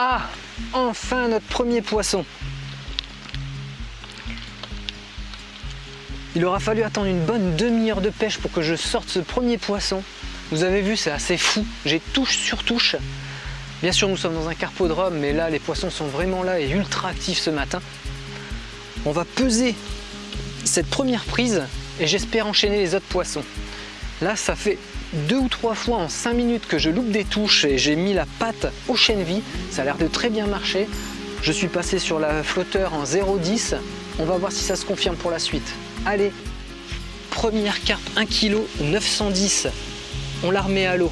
Ah, enfin notre premier poisson. Il aura fallu attendre une bonne demi-heure de pêche pour que je sorte ce premier poisson. Vous avez vu, c'est assez fou. J'ai touche sur touche. Bien sûr, nous sommes dans un carpodrome, mais là, les poissons sont vraiment là et ultra actifs ce matin. On va peser cette première prise et j'espère enchaîner les autres poissons. Là, ça fait 2 ou 3 fois en 5 minutes que je loupe des touches et j'ai mis la patte au chènevis. Ça a l'air de très bien marcher. Je suis passé sur la flotteur en 0,10. On va voir si ça se confirme pour la suite. Allez, première carpe 1 kg 910. On la remet à l'eau.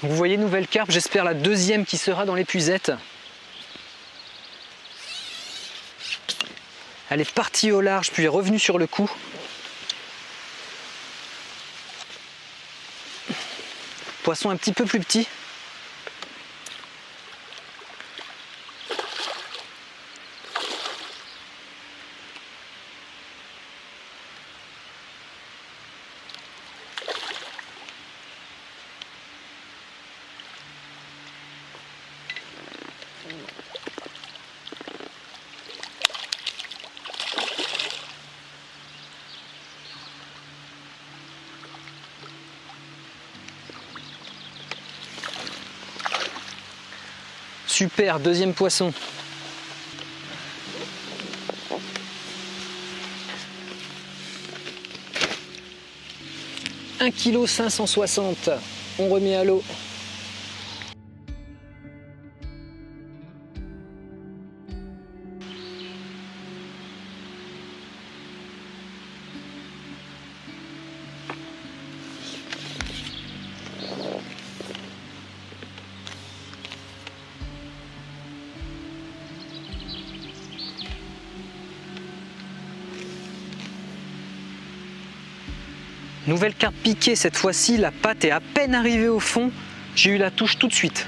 Vous voyez, nouvelle carpe, j'espère la deuxième qui sera dans l'épuisette. Elle est partie au large, puis est revenue sur le coup. Poisson un petit peu plus petit. Super, deuxième poisson. « 1 kg 560 ». On remet à l'eau. Nouvelle carpe piquée, cette fois-ci, la patte est à peine arrivée au fond. J'ai eu la touche tout de suite.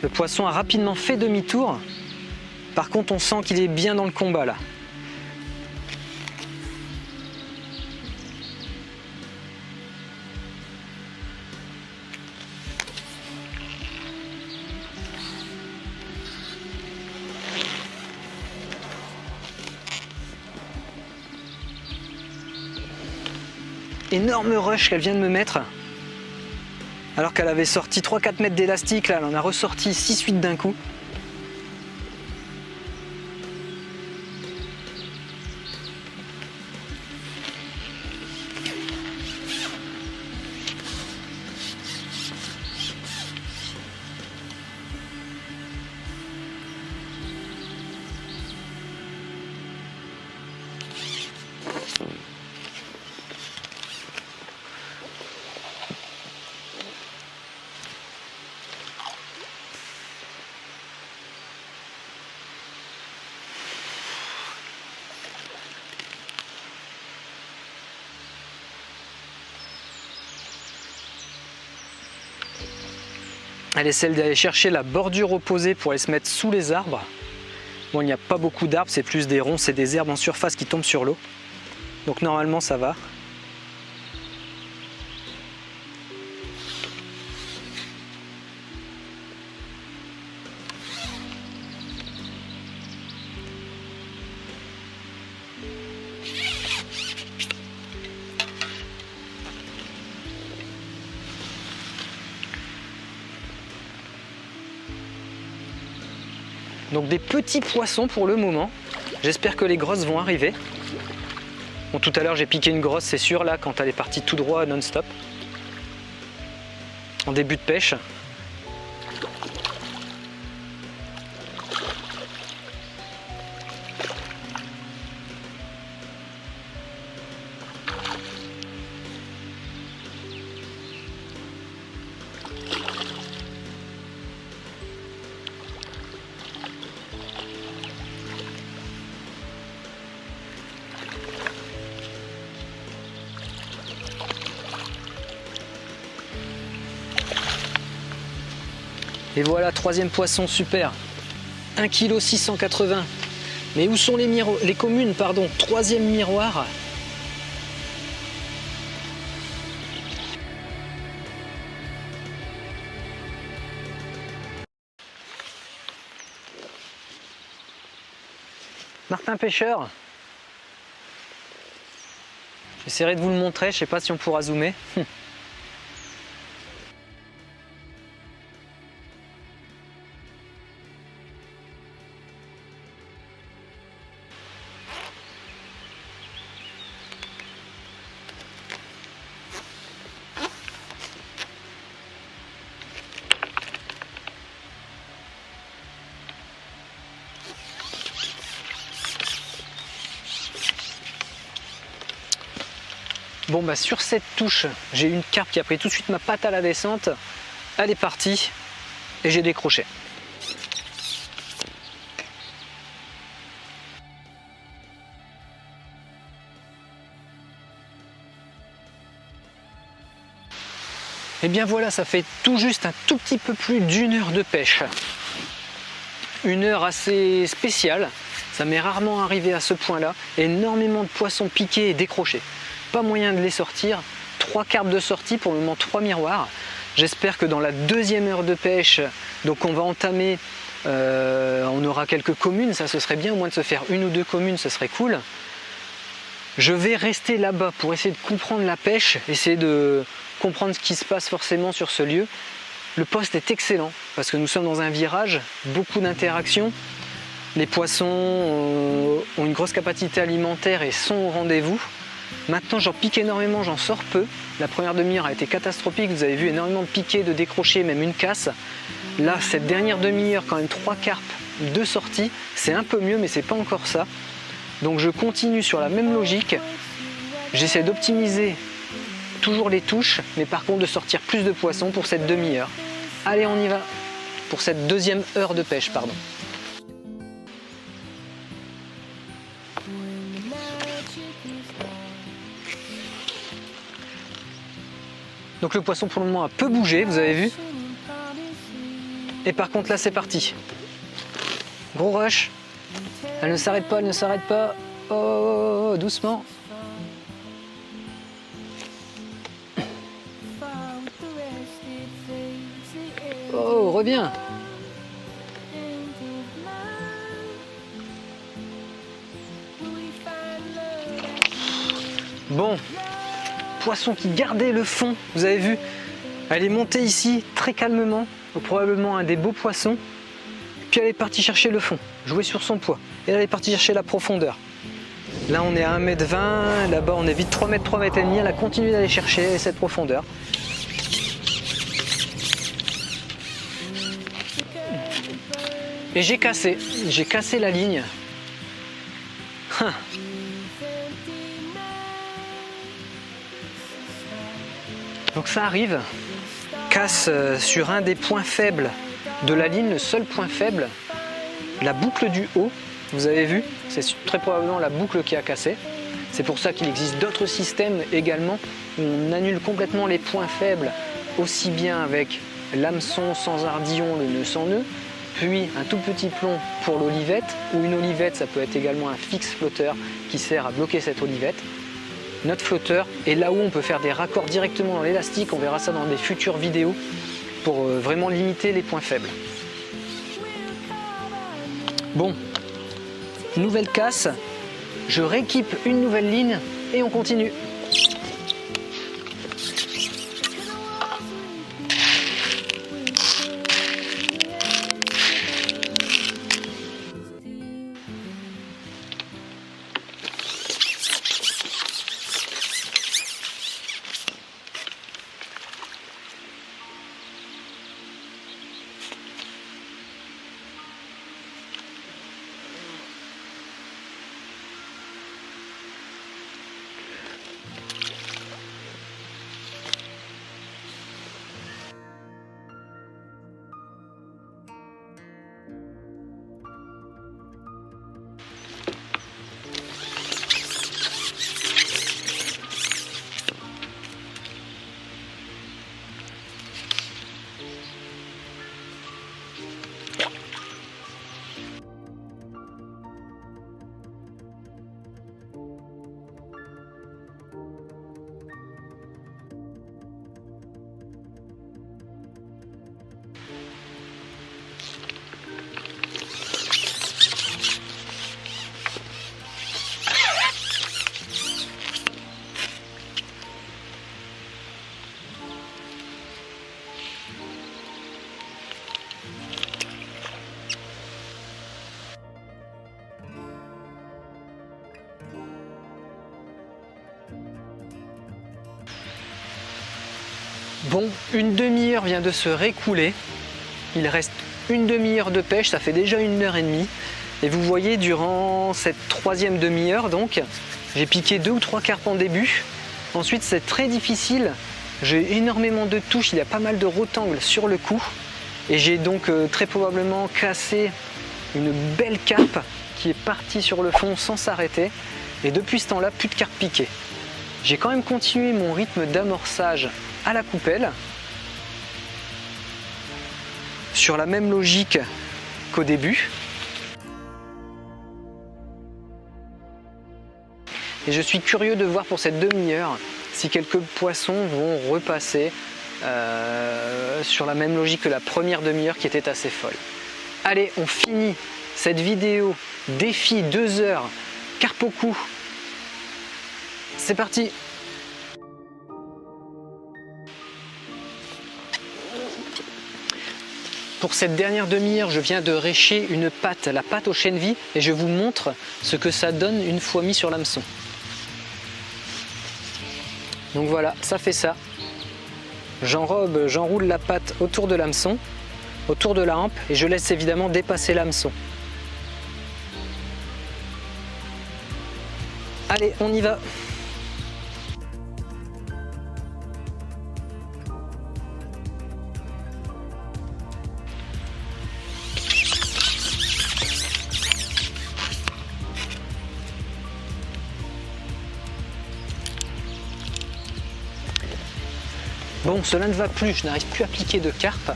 Le poisson a rapidement fait demi-tour. Par contre, on sent qu'il est bien dans le combat là. Énorme rush qu'elle vient de me mettre. Alors qu'elle avait sorti 3-4 mètres d'élastique, là elle en a ressorti 6-8 d'un coup. Elle essaie d'aller chercher la bordure opposée pour aller se mettre sous les arbres. Bon, il n'y a pas beaucoup d'arbres, c'est plus des ronces et des herbes en surface qui tombent sur l'eau. Donc normalement ça va. Donc des petits poissons pour le moment. J'espère que les grosses vont arriver. Bon, tout à l'heure j'ai piqué une grosse, c'est sûr, là, quand elle est partie tout droit non-stop. En début de pêche. Et voilà, troisième poisson, super. 1,680 kg. Mais où sont les communes, pardon. Troisième miroir. Martin Pêcheur. J'essaierai de vous le montrer, je ne sais pas si on pourra zoomer. Bon bah sur cette touche, j'ai une carpe qui a pris tout de suite ma patte à la descente. Elle est partie et j'ai décroché. Et bien voilà, ça fait tout juste un tout petit peu plus d'une heure de pêche. Une heure assez spéciale, ça m'est rarement arrivé à ce point-là. Énormément de poissons piqués et décrochés. Pas moyen de les sortir, 3 carpes de sortie, pour le moment 3 miroirs. J'espère que dans la deuxième heure de pêche, donc on va entamer, on aura quelques communes, ça ce serait bien, au moins de se faire 1 ou 2 communes, ce serait cool. Je vais rester là-bas pour essayer de comprendre la pêche, essayer de comprendre ce qui se passe forcément sur ce lieu. Le poste est excellent, parce que nous sommes dans un virage, beaucoup d'interactions. Les poissons ont une grosse capacité alimentaire et sont au rendez-vous. Maintenant j'en pique énormément, j'en sors peu. La première demi-heure a été catastrophique, vous avez vu énormément de piqués, de décrochés, même une casse. Là, cette dernière demi-heure, quand même 3 carpes, 2 sorties, c'est un peu mieux mais c'est pas encore ça. Donc je continue sur la même logique. J'essaie d'optimiser toujours les touches, mais par contre de sortir plus de poissons pour cette demi-heure. Allez, on y va pour cette deuxième heure de pêche, pardon. Donc le poisson pour le moment a peu bougé, vous avez vu. Et par contre là c'est parti. Gros rush. Elle ne s'arrête pas, elle ne s'arrête pas. Oh, doucement. Oh, reviens. Bon. Poisson qui gardait le fond, vous avez vu, elle est montée ici très calmement, donc probablement un des beaux poissons, puis elle est partie chercher le fond, jouer sur son poids, et elle est partie chercher la profondeur. Là on est à 1,20 m, là-bas on est vite 3 m, 3 m et demi, elle a continué d'aller chercher cette profondeur. Et j'ai cassé la ligne. Donc ça arrive, casse sur un des points faibles de la ligne, le seul point faible, la boucle du haut, vous avez vu, c'est très probablement la boucle qui a cassé. C'est pour ça qu'il existe d'autres systèmes également où on annule complètement les points faibles, aussi bien avec l'hameçon sans ardillon, le nœud sans nœud, puis un tout petit plomb pour l'olivette, ou une olivette, ça peut être également un fixe flotteur qui sert à bloquer cette olivette. Notre flotteur est là où on peut faire des raccords directement dans l'élastique, on verra ça dans des futures vidéos pour vraiment limiter les points faibles. Bon, nouvelle casse, je rééquipe une nouvelle ligne et on continue. Bon, une demi-heure vient de se récouler. Il reste une demi-heure de pêche, ça fait déjà 1h30. Et vous voyez, durant cette troisième demi-heure, donc, j'ai piqué 2 ou 3 carpes en début. Ensuite, c'est très difficile. J'ai énormément de touches, il y a pas mal de rotangles sur le coup. Et j'ai donc très probablement cassé une belle carpe qui est partie sur le fond sans s'arrêter. Et depuis ce temps-là, plus de carpes piquées. J'ai quand même continué mon rythme d'amorçage à la coupelle, sur la même logique qu'au début. Et je suis curieux de voir pour cette demi-heure si quelques poissons vont repasser sur la même logique que la première demi-heure qui était assez folle. Allez, on finit cette vidéo défi 2 heures, carpe au cou. C'est parti! Pour cette dernière demi-heure, je viens de récher une pâte, la pâte au chènevis, et je vous montre ce que ça donne une fois mis sur l'hameçon. Donc voilà, ça fait ça. J'enroule la pâte autour de l'hameçon, autour de la hampe, et je laisse évidemment dépasser l'hameçon. Allez, on y va! Bon, cela ne va plus, je n'arrive plus à piquer de carpe.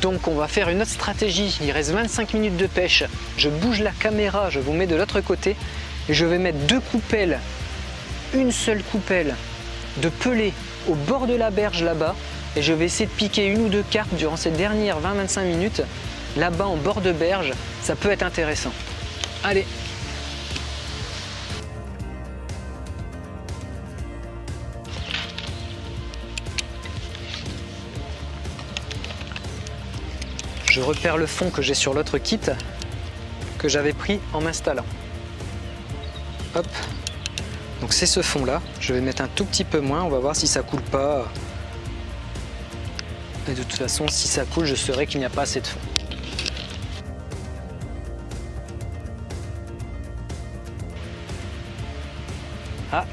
Donc on va faire une autre stratégie. Il reste 25 minutes de pêche. Je bouge la caméra, je vous mets de l'autre côté. Et je vais mettre 2 coupelles, une seule coupelle de pelée au bord de la berge là-bas. Et je vais essayer de piquer 1 ou 2 carpes durant ces dernières 20-25 minutes. Là-bas en bord de berge, ça peut être intéressant. Allez! Je repère le fond que j'ai sur l'autre kit que j'avais pris en m'installant. Hop. Donc c'est ce fond là. Je vais mettre un tout petit peu moins. On va voir si ça coule pas. Et de toute façon, si ça coule, je saurai qu'il n'y a pas assez de fond. Ah.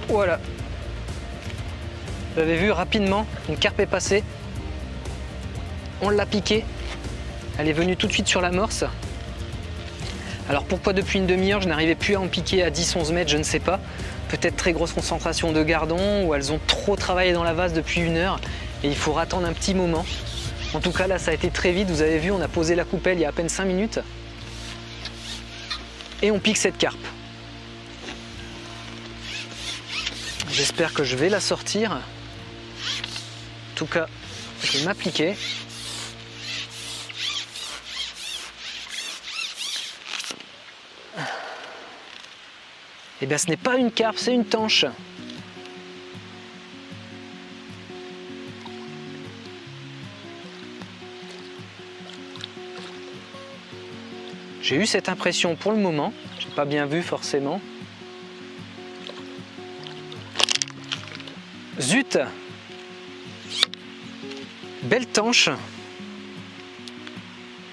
Voilà. Vous avez vu rapidement, une carpe est passée, on l'a piquée, elle est venue tout de suite sur l'amorce. Alors pourquoi depuis une demi-heure je n'arrivais plus à en piquer à 10-11 mètres, je ne sais pas. Peut-être très grosse concentration de gardons ou elles ont trop travaillé dans la vase depuis 1 heure et il faut attendre un petit moment. En tout cas là ça a été très vite, vous avez vu, on a posé la coupelle il y a à peine 5 minutes et on pique cette carpe. J'espère que je vais la sortir. En tout cas, je vais m'appliquer. Eh bien, ce n'est pas une carpe, c'est une tanche. J'ai eu cette impression pour le moment. Je n'ai pas bien vu forcément. Zut! Belle tanche.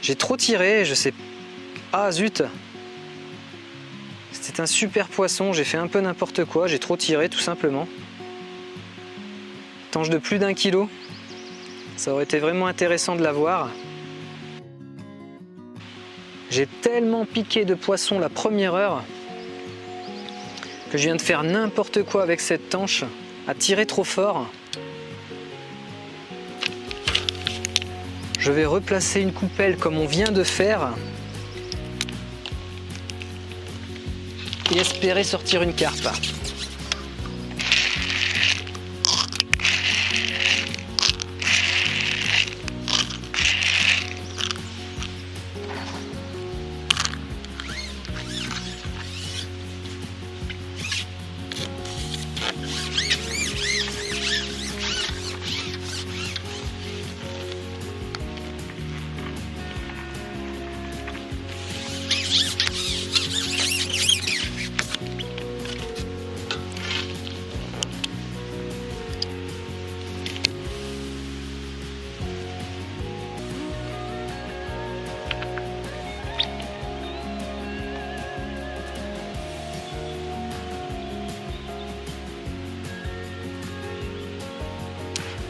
J'ai trop tiré, je sais. Ah zut! C'était un super poisson, j'ai fait un peu n'importe quoi, j'ai trop tiré tout simplement. Tanche de plus d'1 kilo. Ça aurait été vraiment intéressant de la voir. J'ai tellement piqué de poissons la première heure que je viens de faire n'importe quoi avec cette tanche, à tirer trop fort. Je vais replacer une coupelle comme on vient de faire et espérer sortir une carpe.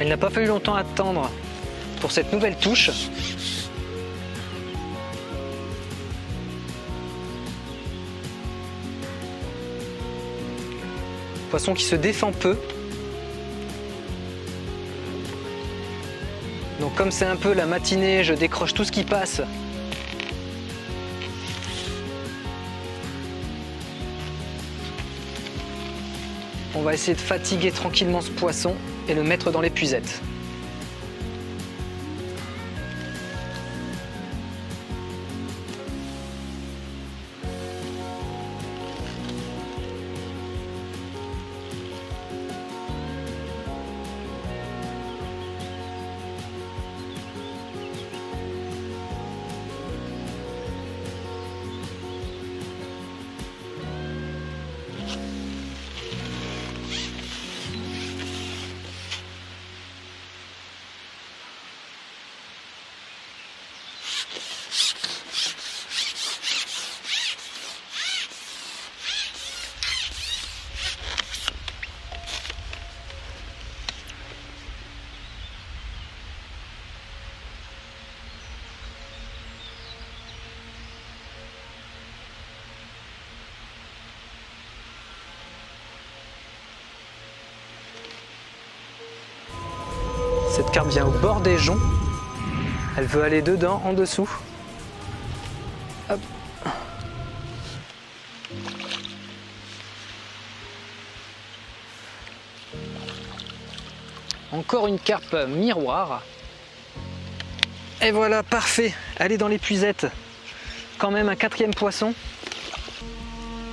Il n'a pas fallu longtemps attendre pour cette nouvelle touche. Poisson qui se défend peu. Donc comme c'est un peu la matinée, je décroche tout ce qui passe. On va essayer de fatiguer tranquillement ce poisson et le mettre dans l'épuisette. Cette carpe vient au bord des joncs. Elle veut aller dedans, en dessous. Hop. Encore une carpe miroir. Et voilà, parfait. Elle est dans l'épuisette. Quand même un quatrième poisson.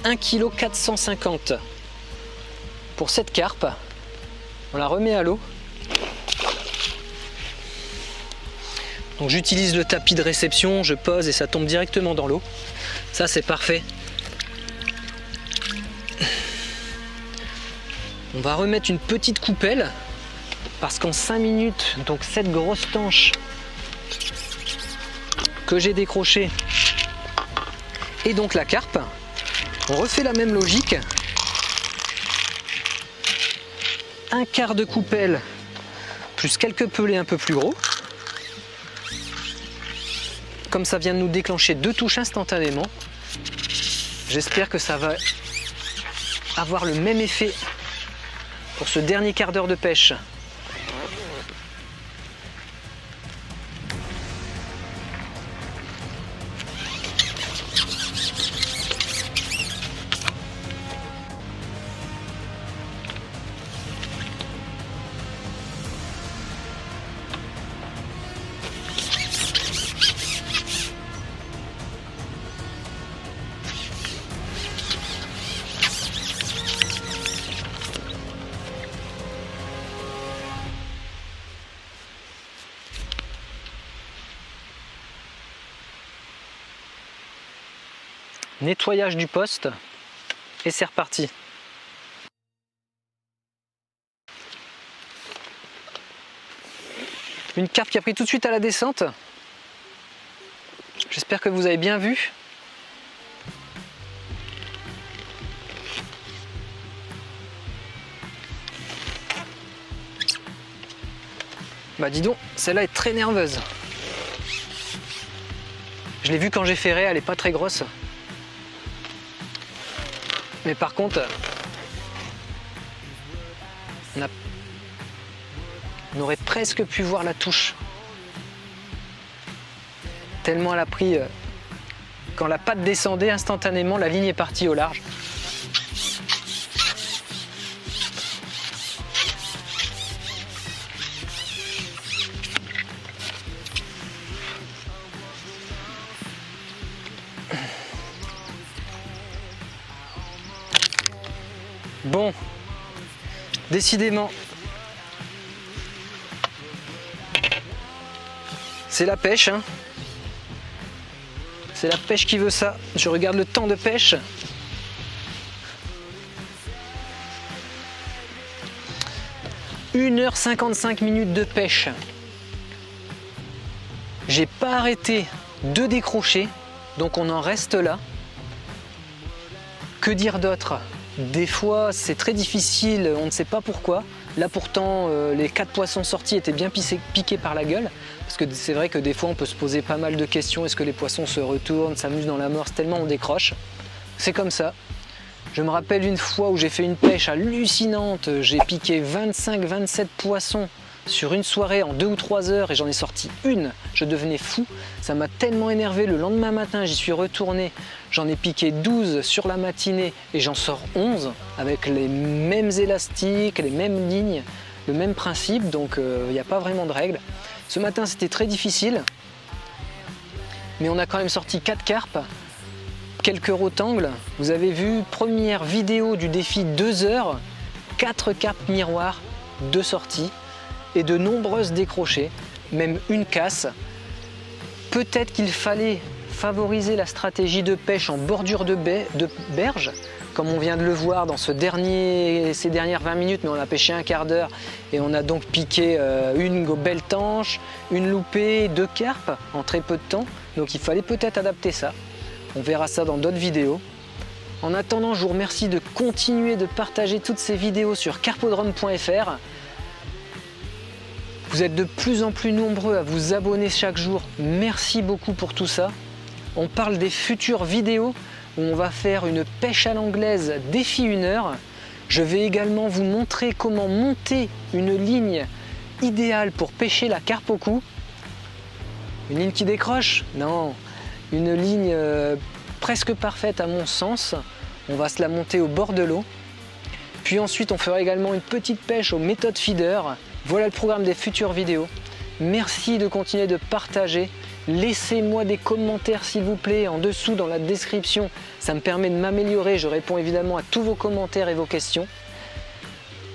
1,450 kg. Pour cette carpe, on la remet à l'eau. Donc j'utilise le tapis de réception, je pose et ça tombe directement dans l'eau. Ça c'est parfait. On va remettre une petite coupelle parce qu'en 5 minutes, donc cette grosse tanche que j'ai décrochée et donc la carpe, on refait la même logique. Un quart de coupelle plus quelques pelets un peu plus gros. Comme ça vient de nous déclencher 2 touches instantanément, j'espère que ça va avoir le même effet pour ce dernier quart d'heure de pêche. Nettoyage du poste et c'est reparti. Une carpe qui a pris tout de suite à la descente. J'espère que vous avez bien vu. Bah dis donc, celle-là est très nerveuse. Je l'ai vue quand j'ai ferré, elle est pas très grosse. Mais par contre, on aurait presque pu voir la touche. Tellement elle a pris... Quand la patte descendait, instantanément, la ligne est partie au large. Bon, décidément, c'est la pêche, hein. C'est la pêche qui veut ça. Je regarde le temps de pêche. « 1h55 de pêche. J'ai pas arrêté de décrocher, donc on en reste là. Que dire d'autre ? Des fois c'est très difficile, on ne sait pas pourquoi. Là pourtant les 4 poissons sortis étaient bien piqués par la gueule, parce que c'est vrai que des fois on peut se poser pas mal de questions, est-ce que les poissons se retournent, s'amusent dans la morse tellement on décroche. C'est comme ça. Je me rappelle une fois où j'ai fait une pêche hallucinante, j'ai piqué 25-27 poissons sur une soirée en 2 ou 3 heures et j'en ai sorti une. Je devenais fou, ça m'a tellement énervé. Le lendemain matin, j'y suis retourné, j'en ai piqué 12 sur la matinée et j'en sors 11 avec les mêmes élastiques, les mêmes lignes, le même principe, donc il n'y a pas vraiment de règle. Ce matin, c'était très difficile, mais on a quand même sorti 4 carpes. Quelques rotangles, vous avez vu, première vidéo du défi 2 heures, 4 carpes miroirs, 2 sorties et de nombreuses décrochées, même une casse. Peut-être qu'il fallait favoriser la stratégie de pêche en bordure de berge, comme on vient de le voir dans ces dernières 20 minutes, mais on a pêché un quart d'heure et on a donc piqué une belle tanche, une loupée, 2 carpes en très peu de temps, donc il fallait peut-être adapter ça. On verra ça dans d'autres vidéos. En attendant, je vous remercie de continuer de partager toutes ces vidéos sur carpodrome.fr. Vous êtes de plus en plus nombreux à vous abonner chaque jour. Merci beaucoup pour tout ça. On parle des futures vidéos où on va faire une pêche à l'anglaise défi 1 heure. Je vais également vous montrer comment monter une ligne idéale pour pêcher la carpe au cou. Une ligne qui décroche? Non. Une ligne presque parfaite à mon sens. On va se la monter au bord de l'eau. Puis ensuite on fera également une petite pêche aux méthodes feeder. Voilà le programme des futures vidéos. Merci de continuer de partager. Laissez-moi des commentaires s'il vous plaît en dessous dans la description. Ça me permet de m'améliorer. Je réponds évidemment à tous vos commentaires et vos questions.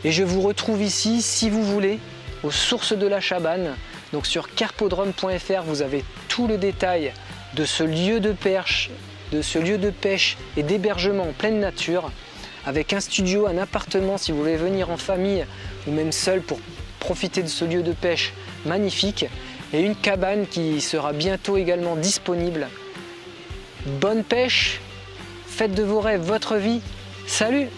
Et je vous retrouve ici, si vous voulez, aux sources de la Chabanne. Donc sur carpodrome.fr, vous avez tout le détail de ce lieu de pêche, et d'hébergement en pleine nature, avec un studio, un appartement si vous voulez venir en famille ou même seul pour profiter de ce lieu de pêche magnifique, et une cabane qui sera bientôt également disponible. Bonne pêche, faites de vos rêves votre vie, salut!